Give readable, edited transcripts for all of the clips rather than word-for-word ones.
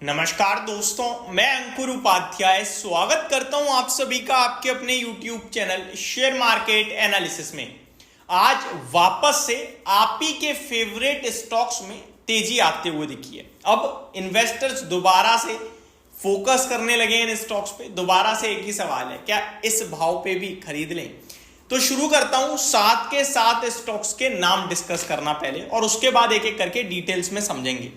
नमस्कार दोस्तों, मैं अंकुर उपाध्याय स्वागत करता हूं आप सभी का आपके अपने YouTube channel share market analysis में। आज वापस से आप ही के फेवरेट स्टॉक्स में तेजी आते हुए दिखी है। अब इन्वेस्टर्स दोबारा से फोकस करने लगे हैं इन स्टॉक्स पे। दोबारा से एक ही सवाल है, क्या इस भाव पे भी खरीद लें? तो शुरू करता हूं 7 के 7 स्टॉक्स के नाम डिस्कस करना पहले, और उसके बाद एक एक करके डिटेल्स में समझेंगे।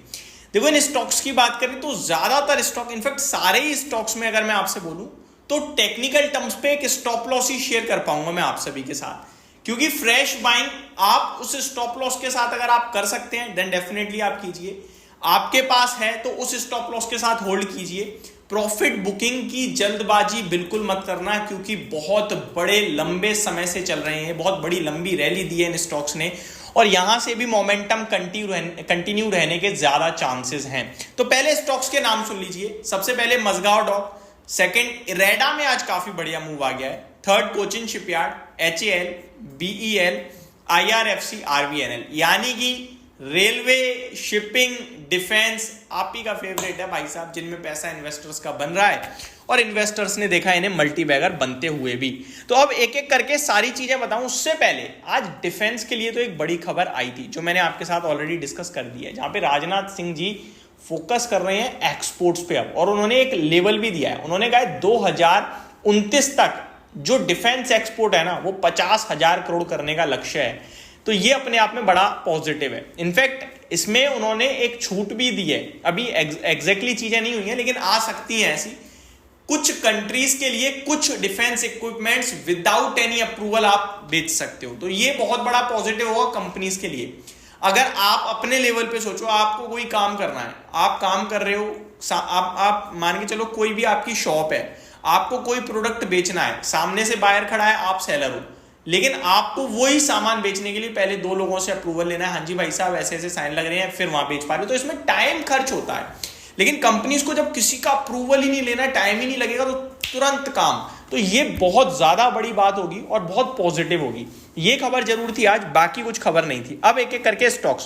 देखो, इन स्टॉक्स की बात करें तो ज्यादातर स्टॉक, इनफैक्ट सारे ही स्टॉक्स में अगर मैं आपसे बोलूं तो टेक्निकल टर्म्स पे एक स्टॉप लॉस ही शेयर कर पाऊंगा मैं आप सभी के साथ, क्योंकि फ्रेश बाइंग आप उस स्टॉप लॉस के साथ अगर आप कर सकते हैं देन डेफिनेटली आप कीजिए। आपके पास है तो उस स्टॉप लॉस के साथ होल्ड कीजिए। प्रॉफिट बुकिंग की जल्दबाजी बिल्कुल मत करना, क्योंकि बहुत बड़े लंबे समय से चल रहे हैं, बहुत बड़ी लंबी रैली दी है इन स्टॉक्स ने, और यहां से भी मोमेंटम कंटिन्यू रहने के ज्यादा चांसेस हैं। तो पहले स्टॉक्स के नाम सुन लीजिए। सबसे पहले मजगांव डॉक, सेकंड इरेडा में आज काफी बढ़िया मूव आ गया है, third Cochin shipyard, HAL, BEL, IRFC, RVNL, यानी कि रेलवे, शिपिंग, डिफेंस आप ही का फेवरेट है भाई साहब, जिनमें पैसा इन्वेस्टर्स का बन रहा है और इन्वेस्टर्स ने देखा इन्हें मल्टी बैगर बनते हुए भी। तो अब एक एक करके सारी चीजें बताऊं उससे पहले आज डिफेंस के लिए तो एक बड़ी खबर आई थी जो मैंने आपके साथ ऑलरेडी डिस्कस कर दी है, जहां पे राजनाथ सिंह जी फोकस कर रहे हैं एक्सपोर्ट्स पे अब, और उन्होंने एक लेवल भी दिया है। उन्होंने कहा 2029 तक जो डिफेंस एक्सपोर्ट है ना वो 50,000 करोड़ करने का लक्ष्य है। तो ये अपने आप में बड़ा पॉजिटिव है। इनफैक्ट इसमें उन्होंने एक छूट भी दी है, अभी एग्जैक्टली चीजें नहीं हुई हैं लेकिन आ सकती हैं ऐसी। कुछ कंट्रीज के लिए कुछ defence equipments without any approval आप बेच सकते हो, तो ये बहुत बड़ा पॉजिटिव होगा कंपनीज के लिए। अगर आप अपने लेवल पे सोचो, आपको कोई काम करना है, आप काम कर रहे हो, आप मान के चलो कोई भी आपकी शॉप है, आपको कोई प्रोडक्ट बेचना है, सामने से बायर खड़ा है, आप सेलर हो, लेकिन आपको वही सामान बेचने के लिए पहले 2 लोगों से अप्रूवल लेना है। हाँ जी भाई साहब ऐसे ऐसे साइन लग रहे हैं, फिर वहां बेच पा रहे हो, तो इसमें टाइम खर्च होता है। लेकिन कंपनीज को जब किसी का अप्रूवल ही नहीं लेना, टाइम ही नहीं लगेगा, तो तुरंत काम, तो ये बहुत ज्यादा बड़ी बात होगी और बहुत पॉजिटिव होगी। ये खबर जरूर थी आज, बाकी कुछ खबर नहीं थी। अब एक एक करके स्टॉक्स,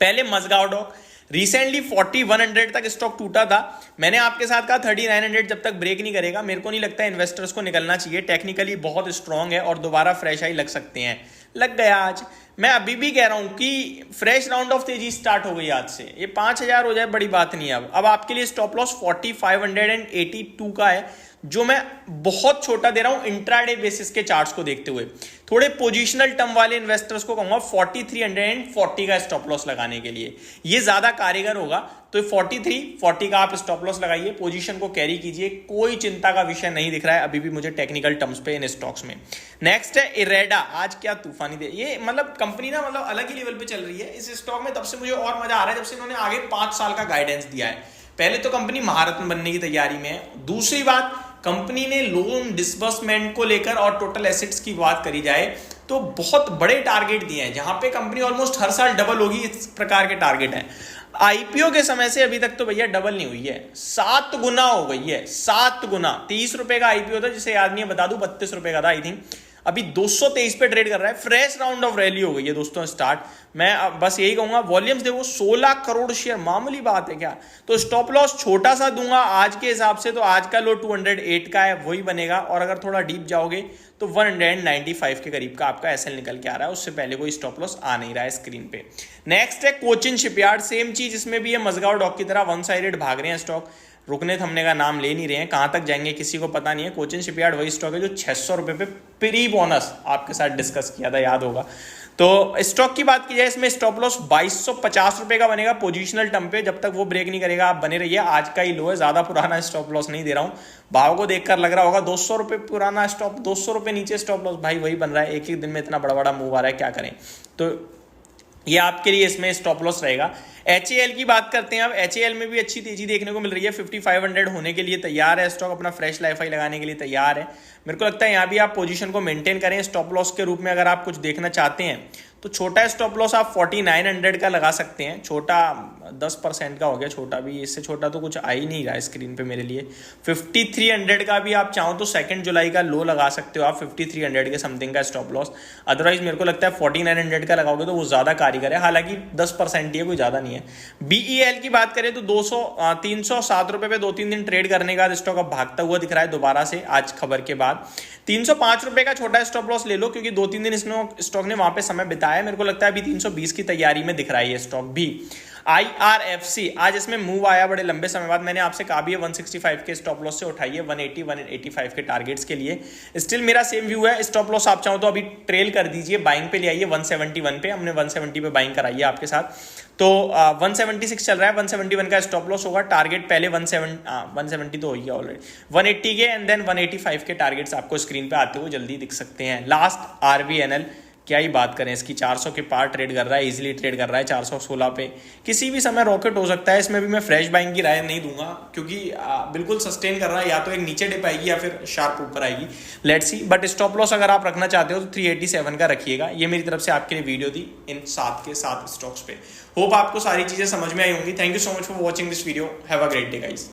पहले मजगांव डॉक, रिसेंटली 4100 तक स्टॉक टूटा था। मैंने आपके साथ कहा 3900 जब तक ब्रेक नहीं करेगा मेरे को नहीं लगता इन्वेस्टर्स को निकलना चाहिए, टेक्निकली बहुत स्ट्रांग है और दोबारा फ्रेश आई लग सकते हैं। लग गया आज। मैं अभी भी कह रहा हूं कि फ्रेश राउंड ऑफ तेजी स्टार्ट हो गई आज से, ये 5000 हो जाए बड़ी बात नहीं है। अब आपके लिए स्टॉप लॉस 4582 का है, जो मैं बहुत छोटा दे रहा हूं इंट्राडे बेसिस के चार्ट्स को देखते हुए। थोड़े पोजिशनल टर्म वाले इन्वेस्टर्स को कहूंगा 4340 का स्टॉप लॉस लगाने के लिए, ये ज्यादा कारगर होगा। तो 4340 का आप स्टॉप लॉस लगाइए, पोजीशन को कैरी कीजिए, कोई चिंता का विषय नहीं दिख रहा है अभी भी मुझे टेक्निकल टर्म्स पे इन स्टॉक्स में। नेक्स्ट है इरेडा, आज क्या तूफानी दे, ये मतलब कंपनी ना मतलब अलग ही लेवल पे चल रही है इस स्टॉक में। तब से मुझे और मजा आ रहा है जब से इन्होंने आगे 5 साल का गाइडेंस दिया है। पहले तो कंपनी महारत्न बनने की तैयारी में है, दूसरी बात कंपनी ने लोन डिसबर्समेंट को लेकर और टोटल एसेट्स की बात करी जाए तो बहुत बड़े टारगेट दिए हैं, जहां पे कंपनी ऑलमोस्ट हर साल डबल होगी, इस प्रकार के टारगेट हैं। आईपीओ के समय से अभी तक तो भैया डबल नहीं हुई है, 7 गुना हो गई है, 7 गुना। 30 रुपए का आईपीओ था, जिसे याद नहीं है बता दूं, 32 रुपए का था आई थिंक, अभी 223 पे ट्रेड कर रहा है। फ्रेश राउंड ऑफ रैली हो गई है दोस्तों स्टार्ट। मैं बस यही कहूंगा, वॉल्यूम्स देखो 16 करोड़ शेयर, मामूली बात है क्या? तो स्टॉप लॉस छोटा सा दूंगा आज के हिसाब से, तो आज का लो 208 का है, वही बनेगा, और अगर थोड़ा डीप जाओगे तो 195 के करीब का आपका एसएल निकल के आ रहा है, उससे पहले कोई स्टॉप लॉस आ नहीं रहा है स्क्रीन पे। नेक्स्ट है कोचिन शिपयार्ड, सेम चीज इसमें भी है, मजगांव डॉक की तरह वन साइडेड भाग रहे हैं स्टॉक, रुकने थमने का नाम ले नहीं रहे हैं, कहां तक जाएंगे किसी को पता नहीं है। कोचिन शिपयार्ड वही स्टॉक है जो 600 रुपए पे प्री बोनस आपके साथ डिस्कस किया था, याद होगा। तो स्टॉक की बात की जाए, इसमें स्टॉप लॉस 2250 रुपए का बनेगा पोजिशनल टर्म पे, जब तक वो ब्रेक नहीं करेगा आप बने रहिए। आज का ही लो है, ज्यादा पुराना स्टॉप लॉस नहीं दे रहा हूं, भाव को देखकर लग रहा होगा 200 रुपए पुराना स्टॉप, 200 रुपए नीचे स्टॉप लॉस, भाई वही बन रहा है, एक एक दिन में इतना बड़ा बड़ा मूव आ रहा है, क्या करें। तो ये आपके लिए इसमें स्टॉप लॉस रहेगा। HAL की बात करते हैं अब, HAL में भी अच्छी तेजी देखने को मिल रही है, 5500 होने के लिए तैयार है स्टॉक, अपना फ्रेश लाइफ आई लगाने के लिए तैयार है। मेरे को लगता है यहाँ भी आप पोजीशन को मेंटेन करें स्टॉप लॉस के रूप में। अगर आप कुछ देखना चाहते हैं तो छोटा स्टॉप लॉस आप 4900 का लगा सकते हैं। छोटा 10% का हो गया, छोटा भी, इससे छोटा तो कुछ आ ही नहीं रहा स्क्रीन पे मेरे लिए। 5300 का भी आप चाहो तो 2 जुलाई का लो लगा सकते हो आप, 5300 के समथिंग का स्टॉप लॉस। अदरवाइज मेरे को लगता है 4900 का लगाओगे तो वो ज़्यादा कारीगर है, हालांकि 10% ही है, कोई ज़्यादा नहीं है। BEL की बात करें तो 307 रुपये पे 2-3 दिन ट्रेड करने के बाद स्टॉक अब भागता हुआ दिख रहा है दोबारा से आज खबर के बाद। 305 रुपये का छोटा स्टॉप लॉस ले लो, क्योंकि 2-3 दिन स्टॉक ने वहां पे समय बिताया। मेरे को लगता है अभी 320 की तैयारी में दिख रहा है ये स्टॉक भी। IRFC आज इसमें मूव आया बड़े लंबे समय बाद, मैंने आपसे कहा भी है 165 के स्टॉप लॉस से उठाइए 180 185 के टारगेट्स के लिए। स्टिल मेरा सेम व्यू है, स्टॉप लॉस आप चाहो तो अभी ट्रेल कर दीजिए, बाइंग पे ले आइए 171 पे, हमने 170 पे बाइंग कराई है आपके साथ। तो 176 चल रहा है, 171 का स्टॉप लॉस होगा। टारगेट पहले 170 तो हो गया ऑलरेडी, 180 के एंड देन 185 के टारगेट्स आपको स्क्रीन पे आते हुए जल्दी दिख सकते हैं। लास्ट RVNL, क्या ही बात करें इसकी, 400 के पार ट्रेड कर रहा है, इजीली ट्रेड कर रहा है 416 पे। किसी भी समय रॉकेट हो सकता है, इसमें भी मैं फ्रेश बाइंग की राय नहीं दूंगा, क्योंकि बिल्कुल सस्टेन कर रहा है, या तो एक नीचे डिप आएगी या फिर शार्प ऊपर आएगी, let's see. But stop loss अगर आप रखना चाहते हो तो 387 का रखिएगा। ये मेरी तरफ से आपके लिए वीडियो थी इन 7 के 7 स्टॉक्स पे। होप आपको सारी चीजें समझ में आई होंगी। Thank you so much for watching this video. Have a great day guys.